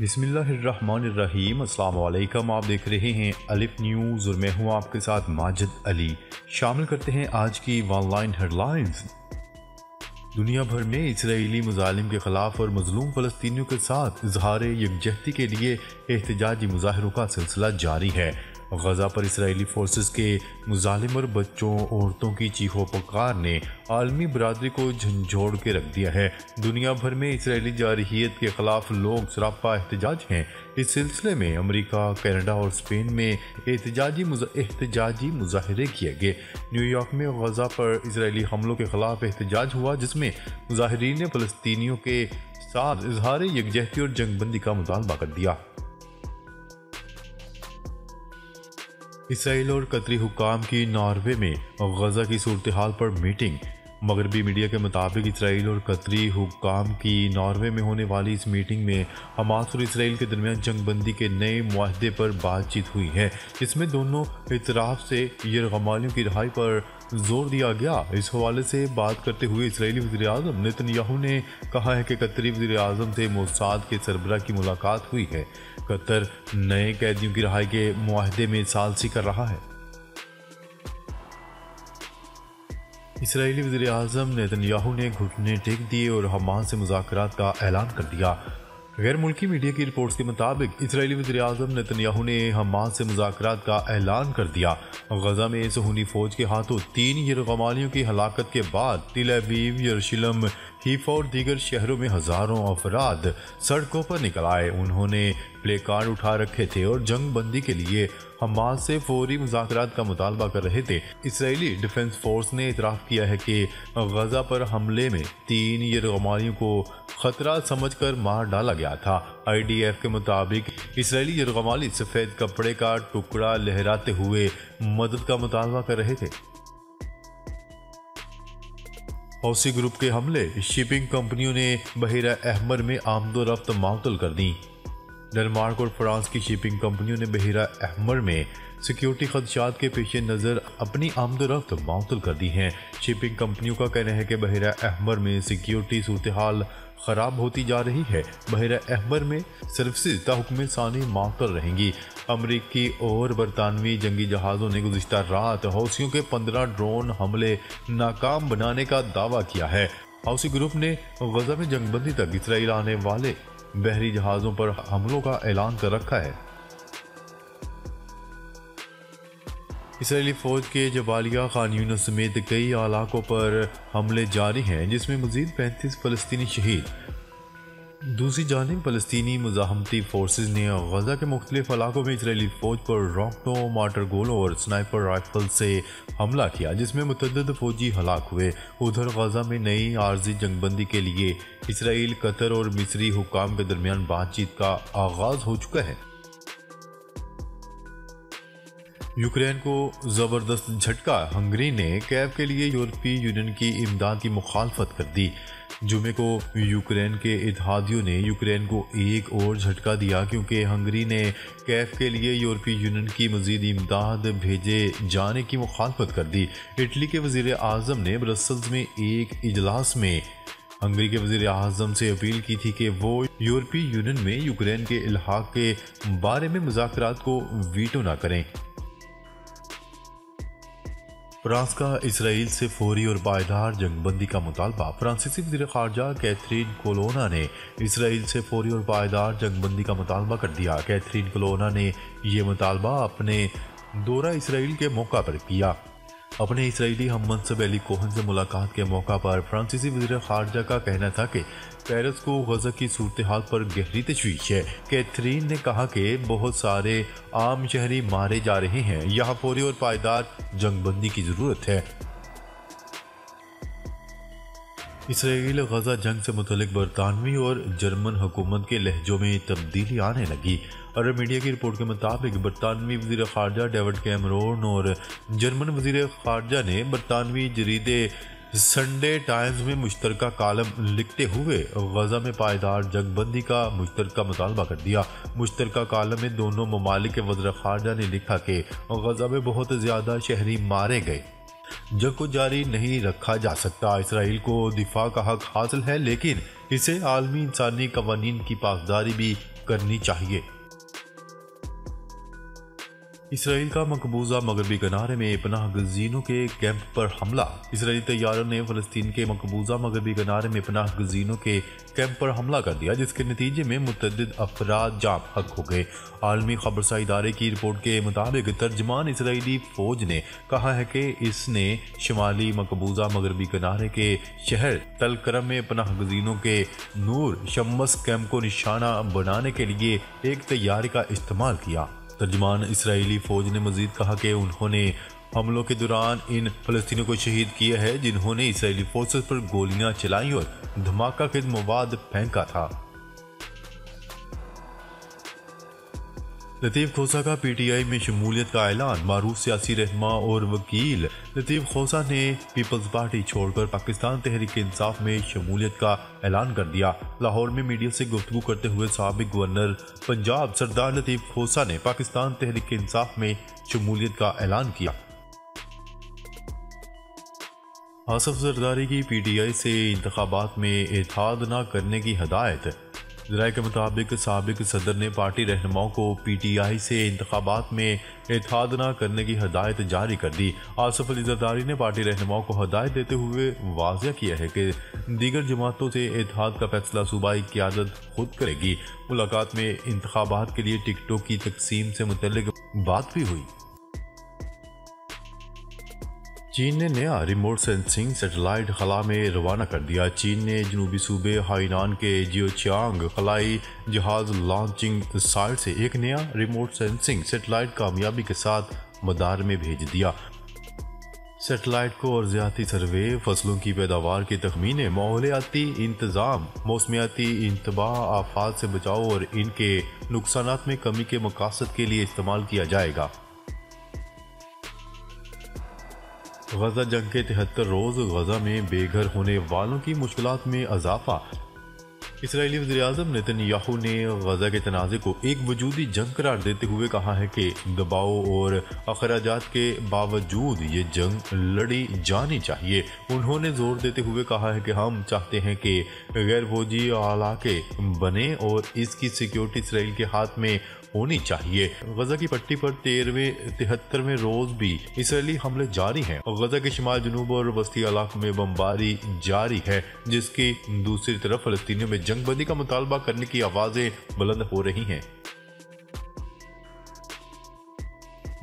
बिस्मिल्लाहिर्रहमानिर्रहीम। अस्सलाम वालेकुम। आप देख रहे हैं अलिफ न्यूज़ और मैं हूं आपके साथ माजिद अली। शामिल करते हैं आज की ऑनलाइन हेडलाइंस। दुनिया भर में इसराइली मुजालिम के खिलाफ और मजलूम फ़लस्तीनियों के साथ इजहार यकजहती के लिए एहतजाजी मुजाहरों का सिलसिला जारी है। गजा पर इसराइली फोर्सेस के मुजालिम और बच्चों औरतों की चीखों पुकार ने आलमी बरादरी को झंझोड़ के रख दिया है। दुनिया भर में इसराइली जारहियत के खिलाफ लोग सरापा एहतजाज हैं। इस सिलसिले में अमेरिका, कनाडा और स्पेन में एहतजाजी मुजाहरे किए गए। न्यूयॉर्क में गजा पर इसराइली हमलों के खिलाफ एहतजाज हुआ, जिसमें मुजाहिरीन ने फ़लस्तीनियों के साथ इजहार यकजहती और जंगबंदी का मुतालबा कर दिया। इसराइल और कतरी हुक्काम की नॉर्वे में गजा की सूरत हाल पर मीटिंग। मगरबी मीडिया के मुताबिक इसराइल और कतरी हुक्काम की नॉर्वे में होने वाली इस मीटिंग में हमास और इसराइल के दरमियान जंगबंदी के नए मुआहदे पर बातचीत हुई है। इसमें दोनों इतराफ से यरगमालियों की रिहाई पर जोर दिया गया। इस हवाले से बात करते हुए इसराइली वज़ीर-ए-आज़म नेतन्याहू ने कहा है कि कतरी वज़ीर-ए-आज़म से मोसाद के सरबराह की मुलाकात हुई है। कतर नए कैदियों की रिहाई के मुआहदे में सालसी कर रहा है। इसराइली वज़ीर-ए-आज़म नेतन्याहू ने घुटने टेक दिए और हमास से मुज़ाकरात का ऐलान कर दिया। गैर मुल्की मीडिया की रिपोर्ट्स के मुताबिक इसराइली वज़ीर-ए-आज़म नेतन्याहू ने हमास से मुज़ाकरात का ऐलान कर दिया। गजा में सुहूनी फौज के हाथों 3 यरगमालियों की हलाकत के बाद तेल अवीव, यरूशलेम, हीफा और दीगर शहरों में हज़ारों अफराद सड़कों पर निकल आए। उन्होंने प्ले कार्ड उठा रखे थे और जंग बंदी के लिए हमास से फौरी मुज़ाकरात का मुतालबा कर रहे थे। इसराइली डिफेंस फोर्स ने इतराफ़ किया है कि गजा पर हमले में 3 यरगमालियों को खतरा समझकर मार डाला गया था। IDF के मुताबिक इसराइली यरगमाली सफ़ेद कपड़े का टुकड़ा लहराते हुए मदद का मुतालबा कर रहे थे। हौसी ग्रुप के हमले। शिपिंग कंपनियों ने बहरा अहमर में आमदोरफ्त मअतल कर दी। डेनमार्क और फ्रांस की शिपिंग कंपनियों ने बहरा अहमर में सिक्योरिटी खदशात के पेश नज़र अपनी आमदोरफ्त मअतल कर दी हैं। शिपिंग कंपनियों का कहना है कि बहरा अहमर में सिक्योरिटी सूरत हाल ख़राब होती जा रही है। बहरा अहमर में सर्विसेज ताहुक्म सानी मअतल रहेंगी। अमरीकी और बरतानवी जंगी जहाज़ों ने गुज़िश्ता रात हौसियों के 15 ड्रोन हमले नाकाम बनाने का दावा किया है। हौसी ग्रुप ने गजा में जंगबंदी तक इसराइल आने वाले बहरी जहाज़ों पर हमलों का ऐलान कर रखा है। इसराइली फ़ौज के जबालिया खान यूनिस समेत कई इलाकों पर हमले जारी हैं, जिसमें मज़ीद 35 फ़लस्तीनी शहीद। दूसरी जानिब फ़लस्तीनी मुज़ाहमती फोर्सेस ने गजा के मुख्तलिफ इलाकों में इसराइली फ़ौज पर रॉकेटों, मार्टर गोलों और स्नाइपर राइफल से हमला किया, जिसमें मुतअद्दिद फ़ौजी हलाक हुए। उधर गजा में नई आर्जी जंगबंदी के लिए इसराइल, कतर और मिस्री हुक्काम के दरमियान बातचीत का आगाज़ हो चुका है। यूक्रेन को ज़बरदस्त झटका। हंगरी ने कैव के लिए यूरोपीय यूनियन की इमदाद की मुखालफत कर दी। जुमे को यूक्रेन के इत्तेहादियों ने यूक्रेन को एक और झटका दिया, क्योंकि हंगरी ने कैफ के लिए यूरोपीय यूनियन की मज़ीद इमदाद भेजे जाने की मुखालफत कर दी। इटली के वज़ीर-ए-आज़म ने ब्रसल्स में एक इजलास में हंगरी के वज़ीर-ए-आज़म से अपील की थी कि वो यूरोपीय यूनियन में यूक्रेन के इल्हाक के बारे में मुज़ाकरात को वीटो न करें। फ्रांस का इसराइल से फौरी और पायदार जंगबंदी का मुतालबा। फ्रांसीसी वज़ीर ख़ारजा कैथरीन कोलोना ने इसराइल से फौरी और पायदार जंगबंदी का मुतालबा कर दिया। कैथरीन कोलोना ने यह मुतालबा अपने दौरा इसराइल के मौका पर किया। अपने इसराइली हममनसब एली कोहन से मुलाकात के मौका पर फ्रांसीसी वज़ीर ख़ारजा का कहना था कि पेरिस को गजा की सूरत हाल पर गहरी तशवीश है। कैथरीन ने कहा कि बहुत सारे आम शहरी मारे जा रहे हैं, यहाँ फौरी और पायदार जंगबंदी की ज़रूरत है। इसराइल गजा जंग से मुतल्लिक बरतानवी और जर्मन हुकूमत के लहजों में तब्दीली आने लगी। अरब मीडिया की रिपोर्ट के मुताबिक बरतानवी वज़ीर ख़ारजा डेविड कैमरून और जर्मन वज़ीर ख़ारजा ने बरतानवी जरीदे संडे टाइम्स में मुश्तरका कालम लिखते हुए गजा में पायदार जंगबंदी का मुश्तरका मुतालबा कर दिया। मुश्तरका कालम में दोनों ममालिक के वज़ीर ख़ारजा ने लिखा कि गजा में बहुत ज़्यादा शहरी मारे गए। जंग को जारी नहीं रखा जा सकता। इसराइल को दिफा का हक हासिल है, लेकिन इसे आलमी इंसानी कवानीन की पासदारी भी करनी चाहिए। इसराइल का मकबूजा मगरबी किनारे में पनाह गजीनों के कैंप पर हमला। इसराइली तैयारों ने फ़लस्तीन के मकबूजा मगरबी किनारे में पनाह गजीनों के कैंप पर हमला कर दिया, जिसके नतीजे में मुतअद्दिद अफराद जाँ हक हो गए। आलमी खबरसा इदारे की रिपोर्ट के मुताबिक तर्जमान इसराइली फौज ने कहा है कि इसने शुमाली मकबूजा मगरबी किनारे के शहर तलकरम में पनाह गजीनों के नूर शम्मस कैंप को निशाना बनाने के लिए एक तैयारी का इस्तेमाल किया। तर्जमान इसराइली फौज ने मजीद कहा कि उन्होंने हमलों के दौरान इन फ़लस्तीनियों को शहीद किया है जिन्होंने इसराइली फोर्सेस पर गोलियां चलाई और धमाका खेज मवाद फेंका था। लतीफ़ खोसा का पीटीआई में शमूलियत का ऐलान। मारूफ सियासी रहनुमा और वकील लतीफ़ खोसा ने पीपल्स पार्टी छोड़कर पाकिस्तान तहरीक इंसाफ में शमूलियत का ऐलान कर दिया। लाहौर में मीडिया से गुफ्तगू करते हुए साबिक गवर्नर पंजाब सरदार लतीफ़ खोसा ने पाकिस्तान तहरीक इंसाफ में शमूलियत का ऐलान किया। आसफ जरदारी की पीटीआई से इंतखाबात में इत्तेहाद न करने की हदायत। ज़राए के मुताबिक साबिक सदर ने पार्टी रहनुमाओं को पीटीआई से इंतखाबात में इत्तेहाद न करने की हदायत जारी कर दी। आसफ अली जरदारी ने पार्टी रहनुमाओं को हदायत देते हुए वाज़ेह किया है कि दीगर जमातों से इत्तेहाद का फैसला सूबाई क़यादत खुद करेगी। मुलाकात में इंतखाबात के लिए टिकटों की तकसीम से मुतल्लिक बात भी हुई। चीन ने नया रिमोट सेंसिंग सैटेलाइट खला में रवाना कर दिया। चीन ने जनूबी सूबे हाइनान के जियोचांग खलाई जहाज लॉन्चिंग साइट से एक नया रिमोट सेंसिंग सैटेलाइट कामयाबी के साथ मदार में भेज दिया। सैटेलाइट को अर्जियाती सर्वे, फसलों की पैदावार के तखमीने, माहौलियाती इंतज़ाम, मौसमियाती इंतबाह, आफात से बचाव और इनके नुकसानात में कमी के मकासद के लिए इस्तेमाल किया जाएगा। गजा जंग के 73 रोज़ गजा में बेघर होने वालों की मुश्किलात में इजाफा। इसराइली वज़ीर-ए-आज़म नेतन्याहू ने गजा के तनाज़े को एक वजूदी जंग करार देते हुए कहा है कि दबाव और अखराजात के बावजूद ये जंग लड़ी जानी चाहिए। उन्होंने जोर देते हुए कहा है कि हम चाहते हैं कि गैर फौजी इलाके बने और इसकी सिक्योरिटी इसराइल के हाथ में होनी चाहिए। गजा की पट्टी पर 73वें रोज भी इसराइली हमले जारी हैं और गजा के शिमाल, जनूब और वस्ती इलाकों में बमबारी जारी है, जिसकी दूसरी तरफ फलस्तीनियों में जंगबंदी का मुतालबा करने की आवाजें बुलंद हो रही हैं।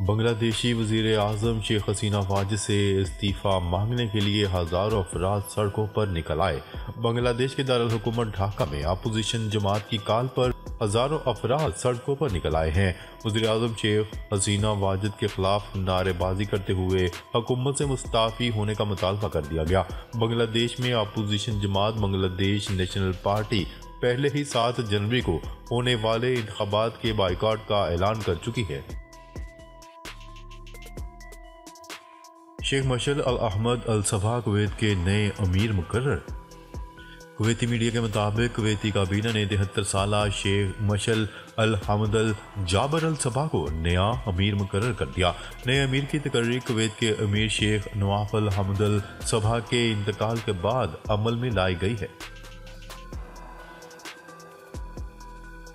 बांग्लादेशी वज़ीर-ए-आज़म शेख हसीना वाजिद से इस्तीफ़ा मांगने के लिए हज़ारों अफराद सड़कों पर निकल आए। बांग्लादेश के दारुल हुकूमत ढाका में अपोजिशन जमात की कॉल पर हज़ारों अफराद सड़कों पर निकल आए हैं। वज़ीर-ए-आज़म शेख हसीना वाजिद के खिलाफ नारेबाजी करते हुए हुकूमत से मुस्ताफ़ी होने का मुतालबा कर दिया गया। बांग्लादेश में अपोजिशन जमात बांग्लादेश नेशनल पार्टी पहले ही 7 जनवरी को होने वाले इंतखाबात के बाइकॉट का ऐलान कर चुकी है। शेख मशल अल अहमद अल सबा कुवैत के नए अमीर मुकर्रर। कुवैती मीडिया के मुताबिक कुवैती काबीना ने 73 साला शेख मशल अल हमद अल जाबर अल सबा को नया अमीर मुकर्रर कर दिया। नए अमीर की तकर्री कुवैत के अमीर शेख नवाफ अल हमद अल सबा के इंतकाल के बाद अमल में लाई गई है।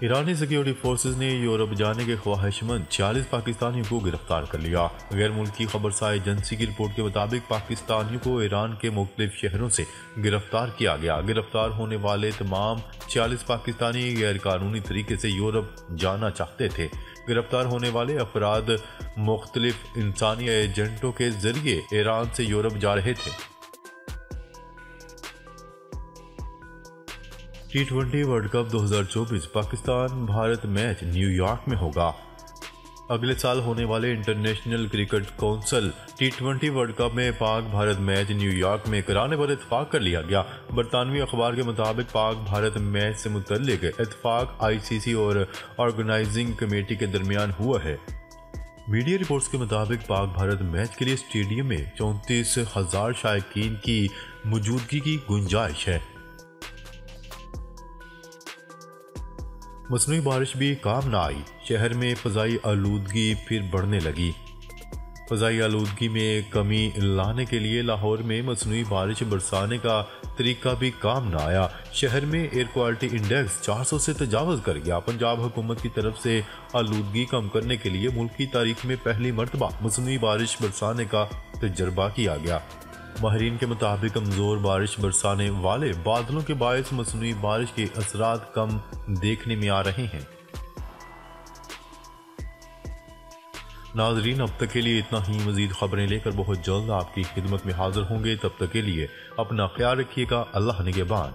ईरानी सिक्योरिटी फोर्सेज ने यूरोप जाने के ख्वाहिशमंद 40 पाकिस्तानियों को गिरफ्तार कर लिया। गैर मुल्की खबरसा एजेंसी की रिपोर्ट के मुताबिक पाकिस्तानियों को ईरान के मुख्तलिफ शहरों से गिरफ्तार किया गया। गिरफ्तार होने वाले तमाम 40 पाकिस्तानी गैर कानूनी तरीके से यूरोप जाना चाहते थे। गिरफ्तार होने वाले अफराद मुख्तलिफ इंसानी एजेंटों के जरिए ईरान से यूरोप जा रहे थे। T20 world cup 2024 Pakistan Bharat match New York में होगा। अगले साल होने वाले international cricket council T20 world cup में पाक भारत मैच न्यूयॉर्क में कराने पर इत्तेफाक कर लिया गया। बरतानवी अखबार के मुताबिक पाक भारत मैच से मुतल्लिक इत्तेफाक ICC और ऑर्गेनाइजिंग कमेटी के दरमियान हुआ है। मीडिया रिपोर्ट्स के मुताबिक पाक भारत मैच के लिए स्टेडियम में 34,000 शायकीन की मौजूदगी की गुंजाइश है। मसनूई बारिश भी काम न आई, शहर में फ़ज़ाई आलूदगी फिर बढ़ने लगी। फ़ज़ाई आलूदगी में कमी लाने के लिए लाहौर में मसनूई बारिश बरसाने का तरीका भी काम न आया। शहर में एयर क्वालिटी इंडेक्स 400 से तजावज़ कर गया। पंजाब हुकूमत की तरफ से आलूदगी कम करने के लिए मुल्क की तारीख में पहली मरतबा मसनूई बारिश बरसाने का तजर्बा किया गया। माहिरीन के मुताबिक कमज़ोर बारिश बरसाने वाले बादलों के बायस मसनूई बारिश के असरात कम देखने में आ रहे हैं। नाजरीन, अब तक के लिए इतना ही। मज़ीद खबरें लेकर बहुत जल्द आपकी खिदमत में हाजिर होंगे। तब तक के लिए अपना ख्याल रखिएगा। अल्लाह निगहबान।